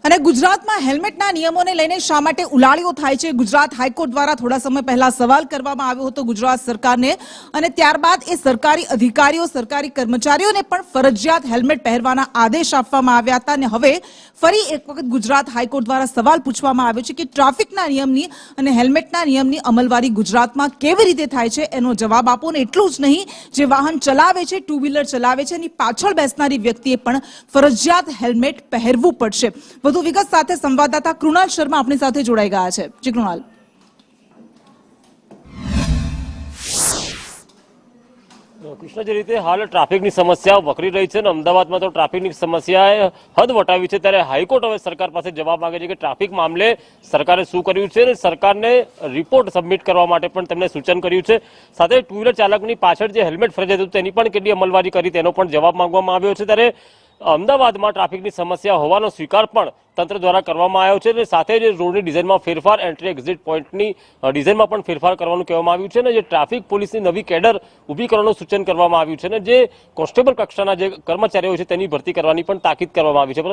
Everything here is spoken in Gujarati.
અને ગુજરાતમાં હેલ્મેટના નિયમોને લઈને શા માટે ઉલાળીઓ થાય છે? ગુજરાત હાઈકોર્ટ દ્વારા થોડા સમય પહેલા સવાલ કરવામાં આવ્યો હતો ગુજરાત સરકારને, અને ત્યારબાદ એ સરકારી અધિકારીઓ, સરકારી કર્મચારીઓને પણ ફરજિયાત હેલ્મેટ પહેરવાના આદેશ આપવામાં આવ્યા હતા. અને હવે ફરી એક વખત ગુજરાત હાઈકોર્ટ દ્વારા સવાલ પૂછવામાં આવ્યો છે કે ટ્રાફિકના નિયમની અને હેલ્મેટના નિયમની અમલવારી ગુજરાતમાં કેવી રીતે થાય છે, એનો જવાબ આપો. ને એટલું જ નહીં, જે વાહન ચલાવે છે, ટુ વ્હીલર ચલાવે છે, એની પાછળ બેસનારી વ્યક્તિએ પણ ફરજિયાત હેલ્મેટ પહેરવું પડશે. વધુ વિગત સાથે સંવાદદાતા કૃણાલ શર્મા આપણી સાથે જોડાઈ ગયા છે. જી કૃણાલ. કૃષ્ણ, જે રીતે હાલ ટ્રાફિકની સમસ્યાઓ વકરી રહી છે અને અમદાવાદમાં તો ટ્રાફિકની સમસ્યાએ હદ વટાવી છે, ત્યારે હાઈકોર્ટ હવે સરકાર પાસે જવાબ માંગે છે કે ટ્રાફિક મામલે સરકારે શું કર્યું છે અને સરકારને રિપોર્ટ સબમિટ કરવા માટે પણ તેમણે સૂચન કર્યું છે. સાથે ટુ વ્હીલર ચાલકની પાછળ જે હેલ્મેટ ફરજિયાત હતું તેની પણ કેટલી અમલવારી કરી તેનો પણ જવાબ માંગવામાં આવ્યો છે. ત્યારે અમદાવાદમાં ટ્રાફિકની સમસ્યા હોવાનો સ્વીકાર પણ તંત્ર દ્વારા કરવામાં આવ્યો છે અને સાથે જ રોડની ડિઝાઇનમાં ફેરફાર, એન્ટ્રી એક્ઝિટ પોઈન્ટની ડિઝાઇનમાં પણ ફેરફાર કરવાનું કહેવામાં આવ્યું છે અને જે ટ્રાફિક પોલીસની નવી કેડર ઊભી કરવાનું સૂચન કરવામાં આવ્યું છે અને જે કોન્સ્ટેબલ કક્ષાના જે કર્મચારીઓ છે તેની ભરતી કરવાની પણ તાકીદ કરવામાં આવી છે.